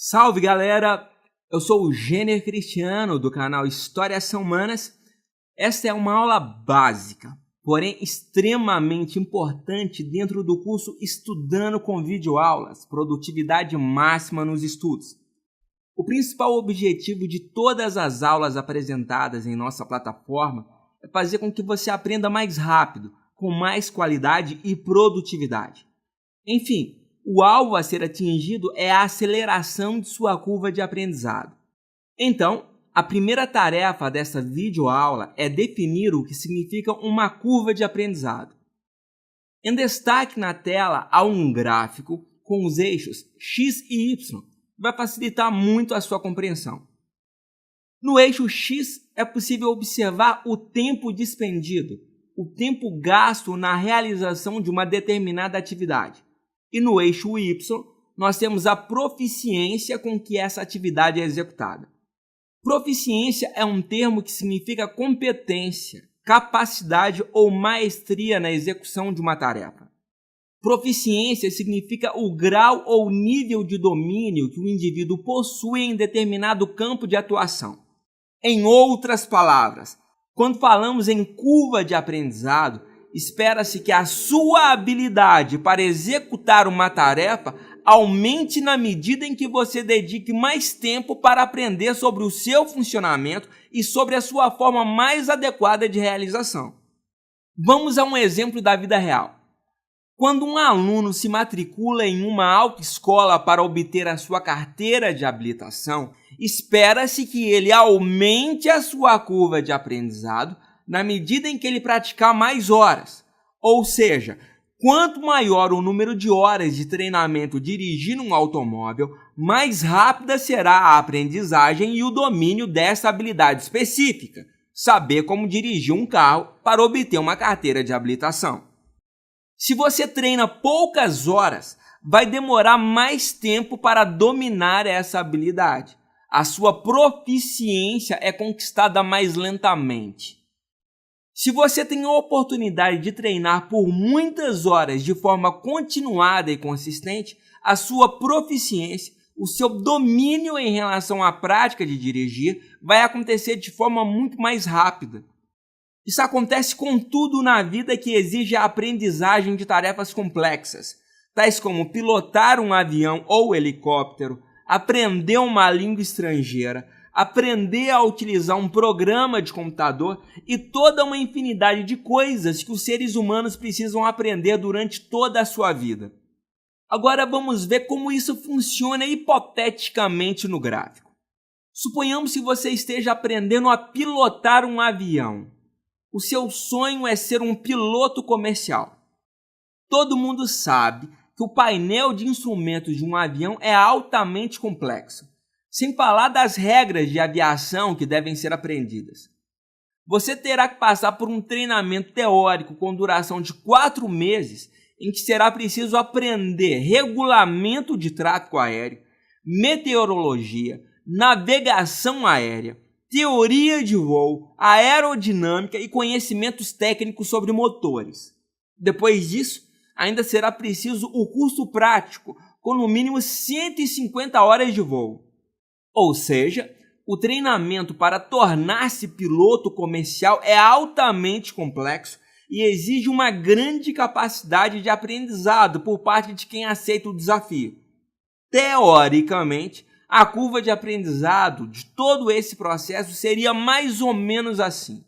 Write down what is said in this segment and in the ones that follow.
Salve, galera! Eu sou o Gêner Cristiano do canal Histórias São Humanas. Esta é uma aula básica, porém extremamente importante dentro do curso Estudando com Videoaulas, Produtividade Máxima nos Estudos. O principal objetivo de todas as aulas apresentadas em nossa plataforma é fazer com que você aprenda mais rápido, com mais qualidade e produtividade. Enfim, o alvo a ser atingido é a aceleração de sua curva de aprendizado. Então, a primeira tarefa dessa videoaula é definir o que significa uma curva de aprendizado. Em destaque na tela há um gráfico com os eixos X e Y, que vai facilitar muito a sua compreensão. No eixo X é possível observar o tempo dispendido, o tempo gasto na realização de uma determinada atividade. E no eixo Y, nós temos a proficiência com que essa atividade é executada. Proficiência é um termo que significa competência, capacidade ou maestria na execução de uma tarefa. Proficiência significa o grau ou nível de domínio que o indivíduo possui em determinado campo de atuação. Em outras palavras, quando falamos em curva de aprendizado, espera-se que a sua habilidade para executar uma tarefa aumente na medida em que você dedique mais tempo para aprender sobre o seu funcionamento e sobre a sua forma mais adequada de realização. Vamos a um exemplo da vida real. Quando um aluno se matricula em uma autoescola para obter a sua carteira de habilitação, espera-se que ele aumente a sua curva de aprendizado na medida em que ele praticar mais horas. Ou seja, quanto maior o número de horas de treinamento dirigindo um automóvel, mais rápida será a aprendizagem e o domínio dessa habilidade específica, saber como dirigir um carro para obter uma carteira de habilitação. Se você treina poucas horas, vai demorar mais tempo para dominar essa habilidade. A sua proficiência é conquistada mais lentamente. Se você tem a oportunidade de treinar por muitas horas de forma continuada e consistente, a sua proficiência, o seu domínio em relação à prática de dirigir vai acontecer de forma muito mais rápida. Isso acontece com tudo na vida que exige a aprendizagem de tarefas complexas, tais como pilotar um avião ou helicóptero, aprender uma língua estrangeira, aprender a utilizar um programa de computador e toda uma infinidade de coisas que os seres humanos precisam aprender durante toda a sua vida. Agora vamos ver como isso funciona hipoteticamente no gráfico. Suponhamos que você esteja aprendendo a pilotar um avião. O seu sonho é ser um piloto comercial. Todo mundo sabe que o painel de instrumentos de um avião é altamente complexo, sem falar das regras de aviação que devem ser aprendidas. Você terá que passar por um treinamento teórico com duração de 4 meses, em que será preciso aprender regulamento de tráfego aéreo, meteorologia, navegação aérea, teoria de voo, aerodinâmica e conhecimentos técnicos sobre motores. Depois disso, ainda será preciso o curso prático, com no mínimo 150 horas de voo. Ou seja, o treinamento para tornar-se piloto comercial é altamente complexo e exige uma grande capacidade de aprendizado por parte de quem aceita o desafio. Teoricamente, a curva de aprendizado de todo esse processo seria mais ou menos assim.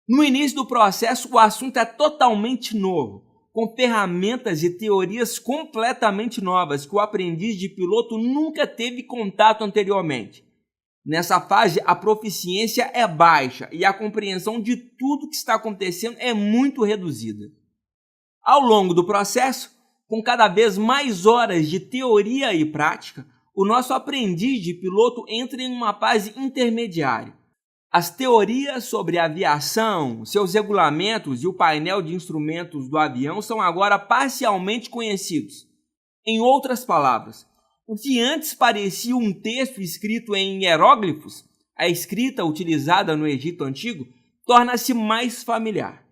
No início do processo, o assunto é totalmente novo, com ferramentas e teorias completamente novas que o aprendiz de piloto nunca teve contato anteriormente. Nessa fase, a proficiência é baixa e a compreensão de tudo que está acontecendo é muito reduzida. Ao longo do processo, com cada vez mais horas de teoria e prática, o nosso aprendiz de piloto entra em uma fase intermediária. As teorias sobre aviação, seus regulamentos e o painel de instrumentos do avião são agora parcialmente conhecidos. Em outras palavras, o que antes parecia um texto escrito em hieróglifos, a escrita utilizada no Egito Antigo, torna-se mais familiar.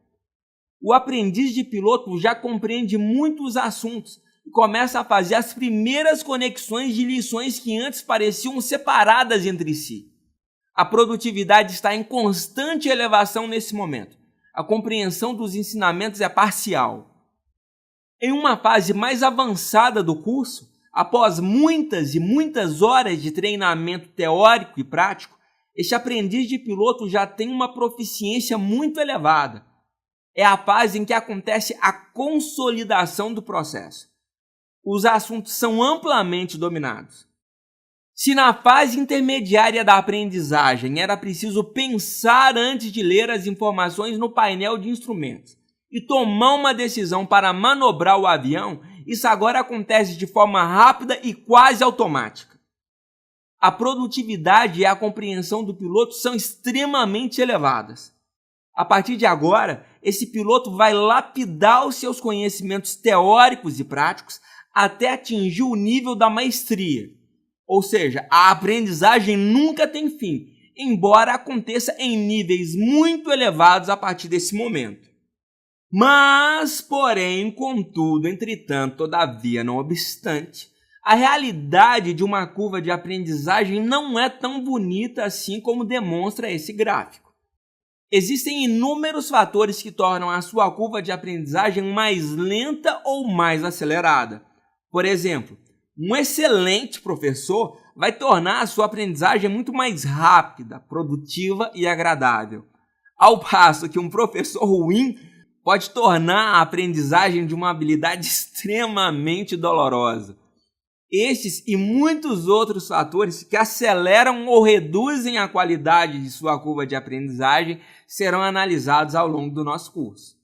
O aprendiz de piloto já compreende muitos assuntos e começa a fazer as primeiras conexões de lições que antes pareciam separadas entre si. A produtividade está em constante elevação nesse momento. A compreensão dos ensinamentos é parcial. Em uma fase mais avançada do curso, após muitas e muitas horas de treinamento teórico e prático, este aprendiz de piloto já tem uma proficiência muito elevada. É a fase em que acontece a consolidação do processo. Os assuntos são amplamente dominados. Se na fase intermediária da aprendizagem era preciso pensar antes de ler as informações no painel de instrumentos e tomar uma decisão para manobrar o avião, isso agora acontece de forma rápida e quase automática. A produtividade e a compreensão do piloto são extremamente elevadas. A partir de agora, esse piloto vai lapidar os seus conhecimentos teóricos e práticos até atingir o nível da maestria. Ou seja, a aprendizagem nunca tem fim, embora aconteça em níveis muito elevados a partir desse momento. Mas, porém, contudo, entretanto, todavia, não obstante, a realidade de uma curva de aprendizagem não é tão bonita assim como demonstra esse gráfico. Existem inúmeros fatores que tornam a sua curva de aprendizagem mais lenta ou mais acelerada. Por exemplo, um excelente professor vai tornar a sua aprendizagem muito mais rápida, produtiva e agradável, ao passo que um professor ruim pode tornar a aprendizagem de uma habilidade extremamente dolorosa. Estes e muitos outros fatores que aceleram ou reduzem a qualidade de sua curva de aprendizagem serão analisados ao longo do nosso curso.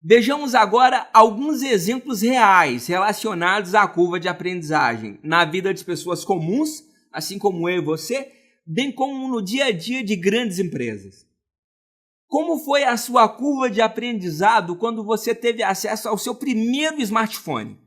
Vejamos agora alguns exemplos reais relacionados à curva de aprendizagem na vida de pessoas comuns, assim como eu e você, bem como no dia a dia de grandes empresas. Como foi a sua curva de aprendizado quando você teve acesso ao seu primeiro smartphone?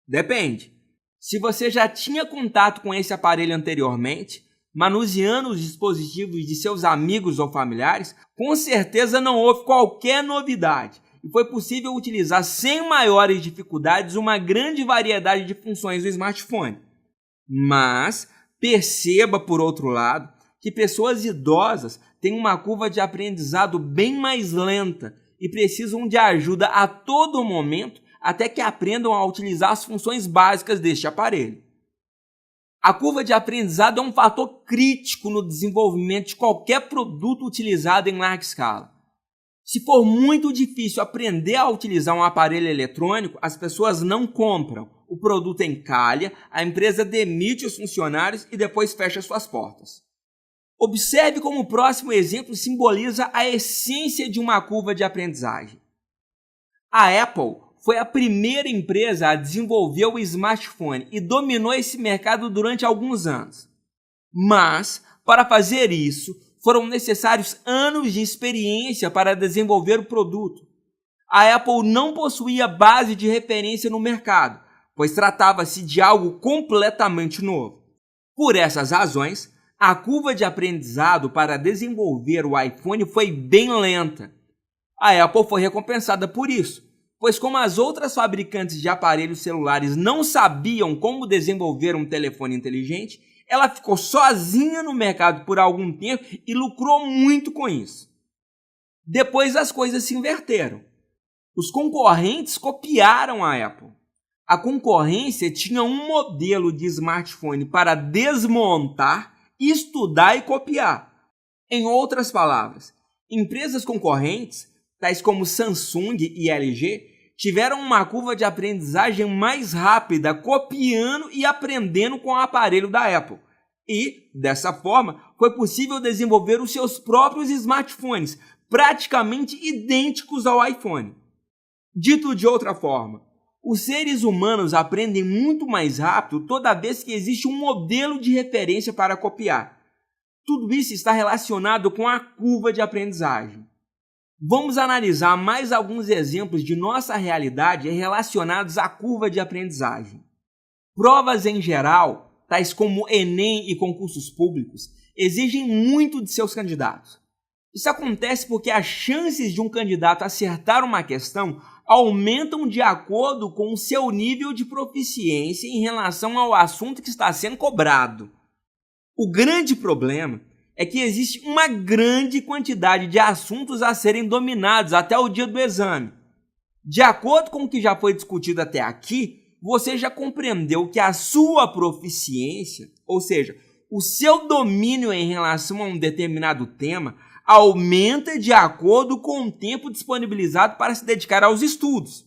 Depende. Se você já tinha contato com esse aparelho anteriormente, manuseando os dispositivos de seus amigos ou familiares, com certeza não houve qualquer novidade e foi possível utilizar sem maiores dificuldades uma grande variedade de funções do smartphone. Mas perceba, por outro lado, que pessoas idosas têm uma curva de aprendizado bem mais lenta e precisam de ajuda a todo momento até que aprendam a utilizar as funções básicas deste aparelho. A curva de aprendizado é um fator crítico no desenvolvimento de qualquer produto utilizado em larga escala. Se for muito difícil aprender a utilizar um aparelho eletrônico, as pessoas não compram, o produto encalha, a empresa demite os funcionários e depois fecha suas portas. Observe como o próximo exemplo simboliza a essência de uma curva de aprendizagem. A Apple foi a primeira empresa a desenvolver o smartphone e dominou esse mercado durante alguns anos. Mas, para fazer isso, foram necessários anos de experiência para desenvolver o produto. A Apple não possuía base de referência no mercado, pois tratava-se de algo completamente novo. Por essas razões, a curva de aprendizado para desenvolver o iPhone foi bem lenta. A Apple foi recompensada por isso, pois como as outras fabricantes de aparelhos celulares não sabiam como desenvolver um telefone inteligente, ela ficou sozinha no mercado por algum tempo e lucrou muito com isso. Depois as coisas se inverteram. Os concorrentes copiaram a Apple. A concorrência tinha um modelo de smartphone para desmontar, estudar e copiar. Em outras palavras, empresas concorrentes, tais como Samsung e LG, tiveram uma curva de aprendizagem mais rápida, copiando e aprendendo com o aparelho da Apple. E, dessa forma, foi possível desenvolver os seus próprios smartphones, praticamente idênticos ao iPhone. Dito de outra forma, os seres humanos aprendem muito mais rápido toda vez que existe um modelo de referência para copiar. Tudo isso está relacionado com a curva de aprendizagem. Vamos analisar mais alguns exemplos de nossa realidade relacionados à curva de aprendizagem. Provas em geral, tais como Enem e concursos públicos, exigem muito de seus candidatos. Isso acontece porque as chances de um candidato acertar uma questão aumentam de acordo com o seu nível de proficiência em relação ao assunto que está sendo cobrado. O grande problema é que existe uma grande quantidade de assuntos a serem dominados até o dia do exame. De acordo com o que já foi discutido até aqui, você já compreendeu que a sua proficiência, ou seja, o seu domínio em relação a um determinado tema, aumenta de acordo com o tempo disponibilizado para se dedicar aos estudos.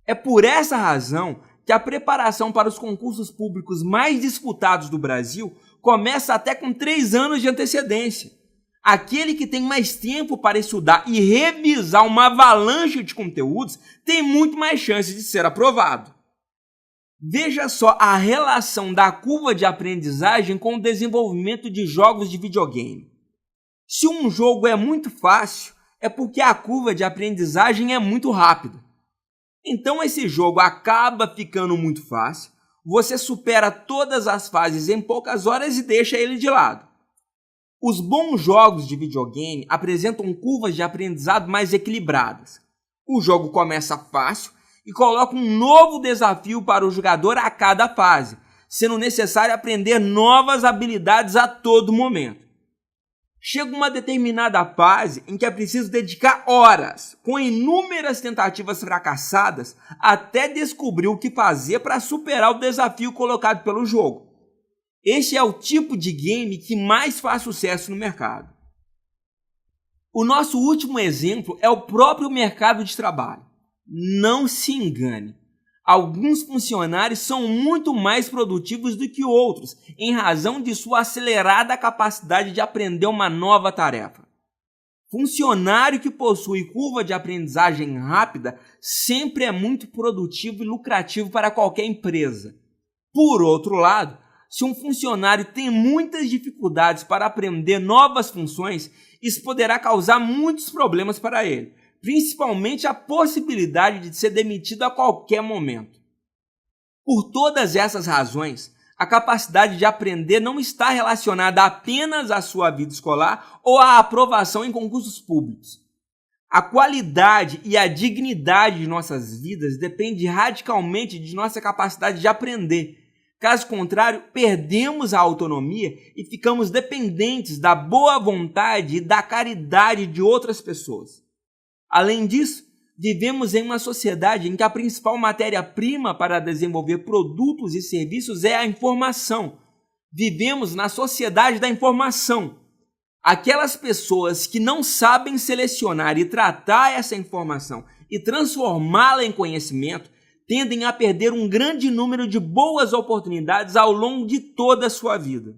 É por essa razão que a preparação para os concursos públicos mais disputados do Brasil começa até com 3 anos de antecedência. Aquele que tem mais tempo para estudar e revisar uma avalanche de conteúdos tem muito mais chances de ser aprovado. Veja só a relação da curva de aprendizagem com o desenvolvimento de jogos de videogame. Se um jogo é muito fácil, é porque a curva de aprendizagem é muito rápida. Então esse jogo acaba ficando muito fácil, você supera todas as fases em poucas horas e deixa ele de lado. Os bons jogos de videogame apresentam curvas de aprendizado mais equilibradas. O jogo começa fácil e coloca um novo desafio para o jogador a cada fase, sendo necessário aprender novas habilidades a todo momento. Chega uma determinada fase em que é preciso dedicar horas, com inúmeras tentativas fracassadas, até descobrir o que fazer para superar o desafio colocado pelo jogo. Este é o tipo de game que mais faz sucesso no mercado. O nosso último exemplo é o próprio mercado de trabalho. Não se engane, alguns funcionários são muito mais produtivos do que outros, em razão de sua acelerada capacidade de aprender uma nova tarefa. Funcionário que possui curva de aprendizagem rápida sempre é muito produtivo e lucrativo para qualquer empresa. Por outro lado, se um funcionário tem muitas dificuldades para aprender novas funções, isso poderá causar muitos problemas para ele, principalmente a possibilidade de ser demitido a qualquer momento. Por todas essas razões, a capacidade de aprender não está relacionada apenas à sua vida escolar ou à aprovação em concursos públicos. A qualidade e a dignidade de nossas vidas depende radicalmente de nossa capacidade de aprender. Caso contrário, perdemos a autonomia e ficamos dependentes da boa vontade e da caridade de outras pessoas. Além disso, vivemos em uma sociedade em que a principal matéria-prima para desenvolver produtos e serviços é a informação. Vivemos na sociedade da informação. Aquelas pessoas que não sabem selecionar e tratar essa informação e transformá-la em conhecimento tendem a perder um grande número de boas oportunidades ao longo de toda a sua vida.